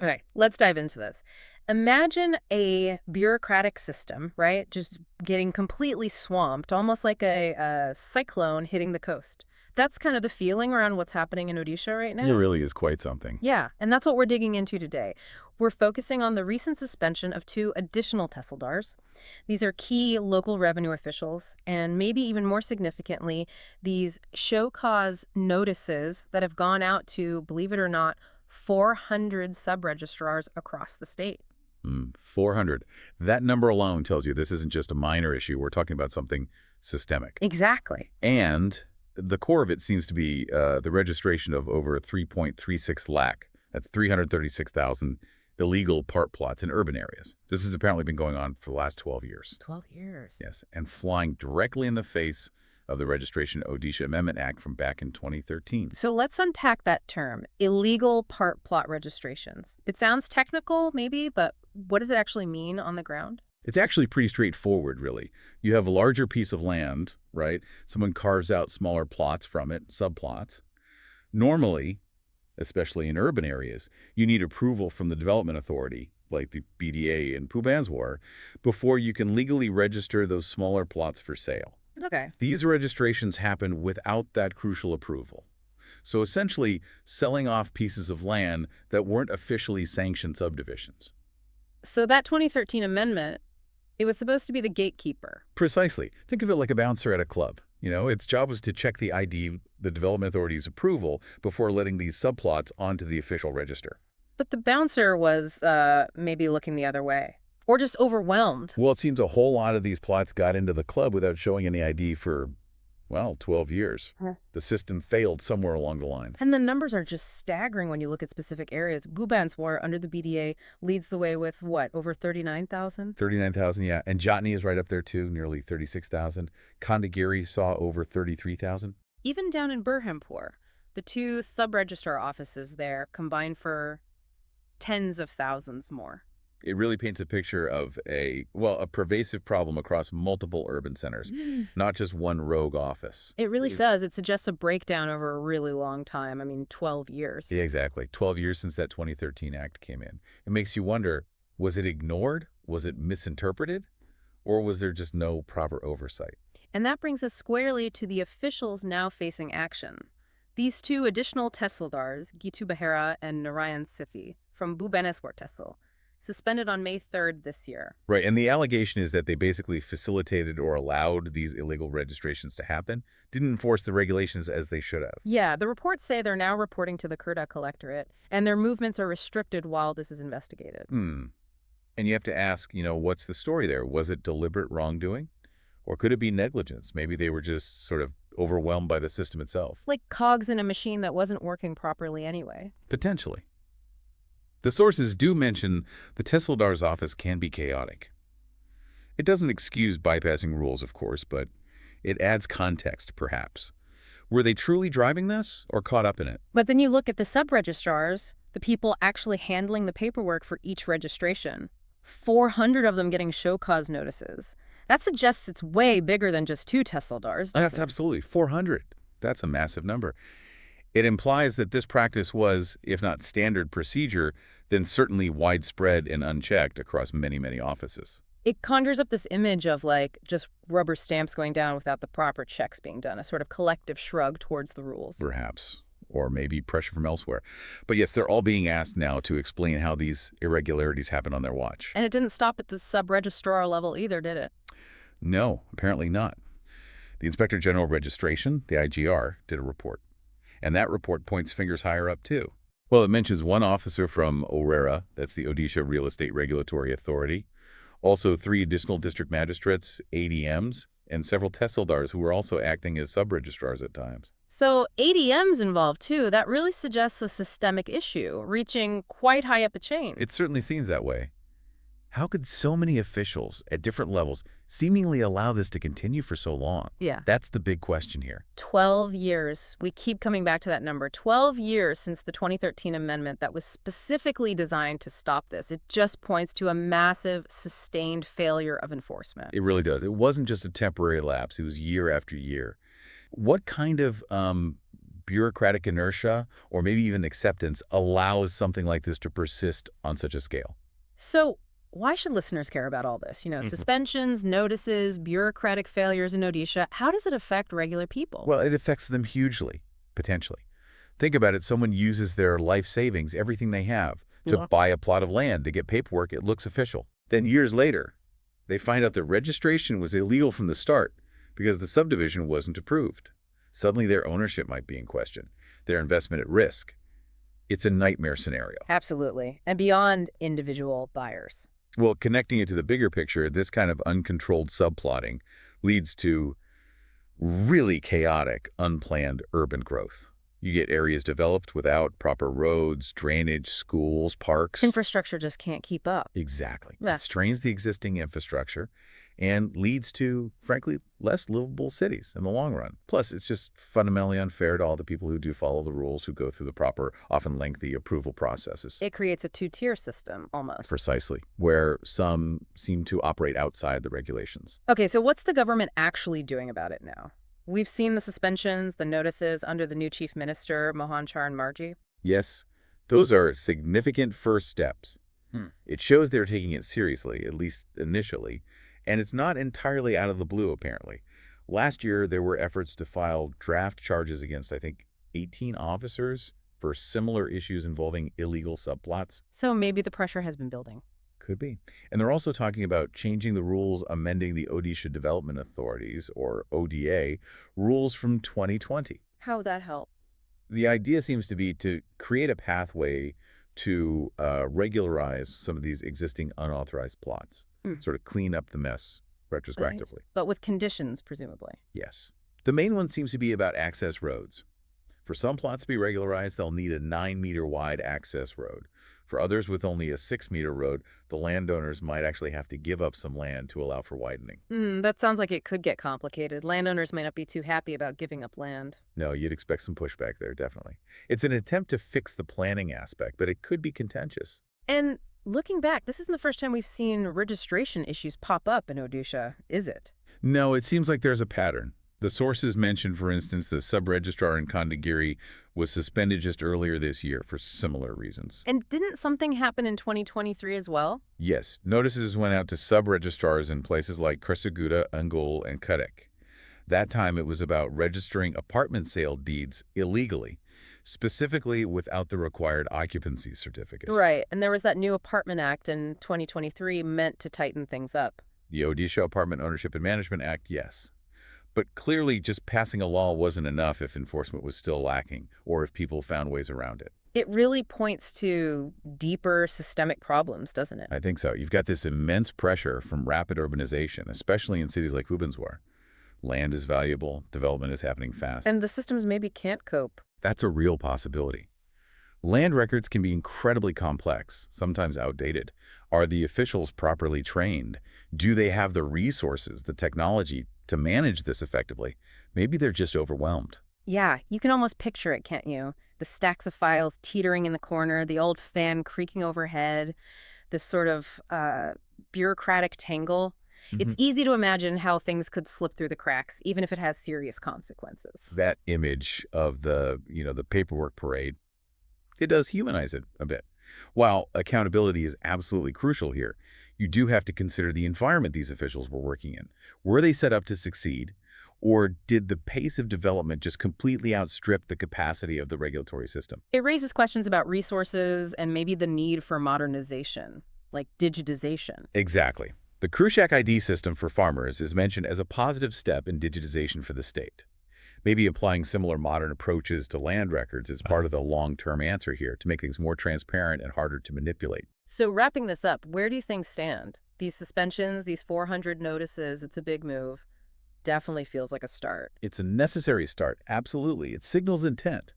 Okay, let's dive into this. Imagine a bureaucratic system, right? Just getting completely swamped, almost like a cyclone hitting the coast. That's kind of the feeling around what's happening in Odisha right It now. really is quite something. Yeah, and that's what we're digging into today. We're focusing on the recent suspension of two additional Tehsildars. These are key local revenue officials, and maybe even more significantly, these show cause notices that have gone out to, believe it or not, 400 sub-registrars across the state. 400. That number alone tells you this isn't just a minor issue. We're talking about something systemic. Exactly. And the core of it seems to be the registration of over 3.36 lakh. That's 336,000 illegal park plots in urban areas. This has apparently been going on for the last 12 years. 12 years. Yes, and flying directly in the face of the Registration Odisha Amendment Act from back in 2013. So let's unpack that term, illegal part plot registrations. It sounds technical, maybe, but what does it actually mean on the ground? It's actually pretty straightforward, really. You have a larger piece of land, right? Someone carves out smaller plots from it, subplots. Normally, especially in urban areas, you need approval from the development authority, like the BDA in Bhubaneswar, before you can legally register those smaller plots for sale. Okay. These registrations happen without that crucial approval. So essentially, selling off pieces of land that weren't officially sanctioned subdivisions. So that 2013 amendment, it was supposed to be the gatekeeper. Precisely. Think of it like a bouncer at a club. Its job was to check the ID, the development authority's approval, before letting these subplots onto the official register. But the bouncer was maybe looking the other way. Or just overwhelmed. Well, it seems a whole lot of these plots got into the club without showing any ID for, well, 12 years. Huh. The system failed somewhere along the line. And the numbers are just staggering when you look at specific areas. Bhubaneswar, under the BDA, leads the way with, what, over 39,000? 39,000, yeah. And Jotni is right up there, too, nearly 36,000. Kandagiri saw over 33,000. Even down in Berhampur, the two sub-registrar offices there combine for tens of thousands more. It really paints a picture of a pervasive problem across multiple urban centers, not just one rogue office. It really does. It suggests a breakdown over a really long time. I mean, 12 years. Yeah, exactly. 12 years since that 2013 act came in. It makes you wonder, was it ignored? Was it misinterpreted? Or was there just no proper oversight? And that brings us squarely to the officials now facing action. These two additional Tehsildars, Gitu Behera and Narayan Sethi, from Bhubaneswar Tehsil, suspended on May 3rd this year. Right, and the allegation is that they basically facilitated or allowed these illegal registrations to happen, didn't enforce the regulations as they should have. Yeah, the reports say they're now reporting to the Kurda Collectorate, and their movements are restricted while this is investigated. And you have to ask, what's the story there? Was it deliberate wrongdoing? Or could it be negligence? Maybe they were just sort of overwhelmed by the system itself. Like cogs in a machine that wasn't working properly anyway. Potentially. The sources do mention the Tehsildar's office can be chaotic. It doesn't excuse bypassing rules, of course, but it adds context, perhaps. Were they truly driving this or caught up in it? But then you look at the sub-registrars, the people actually handling the paperwork for each registration. 400 of them getting show cause notices. That suggests it's way bigger than just two Tehsildars. That's absolutely 400. That's a massive number. It implies that this practice was, if not standard procedure, then certainly widespread and unchecked across many, many offices. It conjures up this image of, like, just rubber stamps going down without the proper checks being done, a sort of collective shrug towards the rules. Perhaps. Or maybe pressure from elsewhere. But yes, they're all being asked now to explain how these irregularities happen on their watch. And it didn't stop at the sub-registrar level either, did it? No, apparently not. The Inspector General of Registration, the IGR, did a report. And that report points fingers higher up, too. Well, it mentions one officer from ORERA, that's the Odisha Real Estate Regulatory Authority, also 3 additional district magistrates, ADMs, and several Tehsildars who were also acting as sub-registrars at times. So ADM's involved, too. That really suggests a systemic issue, reaching quite high up the chain. It certainly seems that way. How could so many officials at different levels seemingly allow this to continue for so long? Yeah. That's the big question here. 12 years. We keep coming back to that number. 12 years since the 2013 amendment that was specifically designed to stop this. It just points to a massive, sustained failure of enforcement. It really does. It wasn't just a temporary lapse. It was year after year. What kind of bureaucratic inertia or maybe even acceptance allows something like this to persist on such a scale. So why should listeners care about all this? Suspensions, notices, bureaucratic failures in Odisha. How does it affect regular people? Well, it affects them hugely, potentially. Think about it. Someone uses their life savings, everything they have, to Yeah. buy a plot of land to get paperwork. It looks official. Then years later, they find out the registration was illegal from the start because the subdivision wasn't approved. Suddenly, their ownership might be in question, their investment at risk. It's a nightmare scenario. Absolutely. And beyond individual buyers. Well, connecting it to the bigger picture, this kind of uncontrolled subplotting leads to really chaotic, unplanned urban growth. You get areas developed without proper roads, drainage, schools, parks. Infrastructure just can't keep up. Exactly. Yeah. It strains the existing infrastructure and leads to, frankly, less livable cities in the long run. Plus, it's just fundamentally unfair to all the people who do follow the rules, who go through the proper, often lengthy approval processes. It creates a two-tier system, almost. Precisely, where some seem to operate outside the regulations. Okay, so what's the government actually doing about it now? We've seen the suspensions, the notices under the new chief minister, Mohan Charan Marji. Yes, those are significant first steps. Hmm. It shows they're taking it seriously, at least initially, and it's not entirely out of the blue, apparently. Last year, there were efforts to file draft charges against, I think, 18 officers for similar issues involving illegal subplots. So maybe the pressure has been building. Could be. And they're also talking about changing the rules, amending the Odisha Development Authorities, or ODA, rules from 2020. How would that help? The idea seems to be to create a pathway to regularize some of these existing unauthorized plots, sort of clean up the mess retrospectively. Right. But with conditions, presumably. Yes. The main one seems to be about access roads. For some plots to be regularized, they'll need a 9-meter wide access road. For others with only a 6-meter road, the landowners might actually have to give up some land to allow for widening. That sounds like it could get complicated. Landowners may not be too happy about giving up land. No, you'd expect some pushback there, definitely. It's an attempt to fix the planning aspect, but it could be contentious. And looking back, this isn't the first time we've seen registration issues pop up in Odisha, is it? No, it seems like there's a pattern. The sources mentioned, for instance, the sub-registrar in Kandagiri was suspended just earlier this year for similar reasons. And didn't something happen in 2023 as well? Yes, notices went out to sub-registrars in places like Kursaguda, Angul, and Cuttack. That time it was about registering apartment sale deeds illegally, specifically without the required occupancy certificates. Right, and there was that new Apartment Act in 2023 meant to tighten things up. The Odisha Apartment Ownership and Management Act, yes. But clearly just passing a law wasn't enough if enforcement was still lacking or if people found ways around it. It really points to deeper systemic problems, doesn't it? I think so. You've got this immense pressure from rapid urbanization, especially in cities like Bhubaneswar. Land is valuable, development is happening fast. And the systems maybe can't cope. That's a real possibility. Land records can be incredibly complex, sometimes outdated. Are the officials properly trained? Do they have the resources, the technology to manage this effectively? Maybe they're just overwhelmed. Yeah, you can almost picture it, can't you? The stacks of files teetering in the corner, the old fan creaking overhead, this sort of bureaucratic tangle. It's easy to imagine how things could slip through the cracks, even if it has serious consequences. That image of the paperwork parade, it does humanize it a bit. While accountability is absolutely crucial here, you do have to consider the environment these officials were working in. Were they set up to succeed, or did the pace of development just completely outstrip the capacity of the regulatory system? It raises questions about resources and maybe the need for modernization, like digitization. Exactly. The Krushak ID system for farmers is mentioned as a positive step in digitization for the state. Maybe applying similar modern approaches to land records is part of the long-term answer here to make things more transparent and harder to manipulate. So wrapping this up, where do you things stand? These suspensions, these 400 notices, it's a big move. Definitely feels like a start. It's a necessary start, absolutely. It signals intent.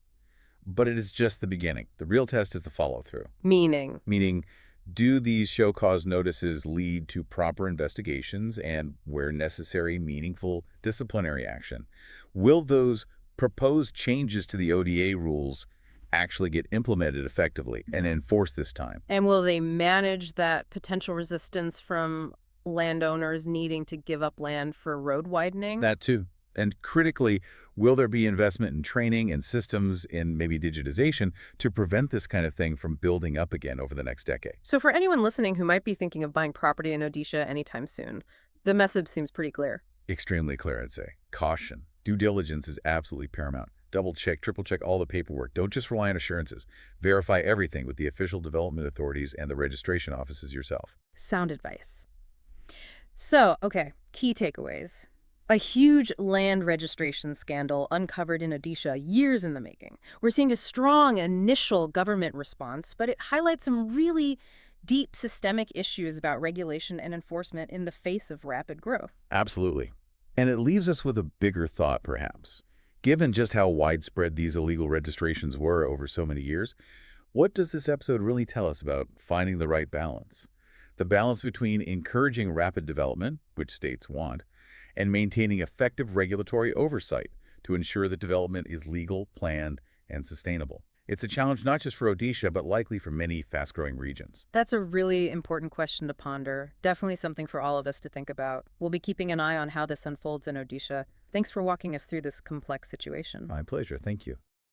But it is just the beginning. The real test is the follow-through. Meaning? Meaning, do these show cause notices lead to proper investigations and, where necessary, meaningful disciplinary action? Will those proposed changes to the ODA rules actually get implemented effectively and enforced this time? And will they manage that potential resistance from landowners needing to give up land for road widening? That too. And critically, will there be investment in training and systems in maybe digitization to prevent this kind of thing from building up again over the next decade? So for anyone listening who might be thinking of buying property in Odisha anytime soon, the message seems pretty clear. Extremely clear, I'd say. Caution. Due diligence is absolutely paramount. Double check, triple check all the paperwork. Don't just rely on assurances. Verify everything with the official development authorities and the registration offices yourself. Sound advice. So, okay, key takeaways. A huge land registration scandal uncovered in Odisha years in the making. We're seeing a strong initial government response, but it highlights some really deep systemic issues about regulation and enforcement in the face of rapid growth. Absolutely. And it leaves us with a bigger thought, perhaps. Given just how widespread these illegal registrations were over so many years, what does this episode really tell us about finding the right balance? The balance between encouraging rapid development, which states want, and maintaining effective regulatory oversight to ensure that development is legal, planned, and sustainable. It's a challenge not just for Odisha, but likely for many fast-growing regions. That's a really important question to ponder. Definitely something for all of us to think about. We'll be keeping an eye on how this unfolds in Odisha. Thanks for walking us through this complex situation. My pleasure. Thank you.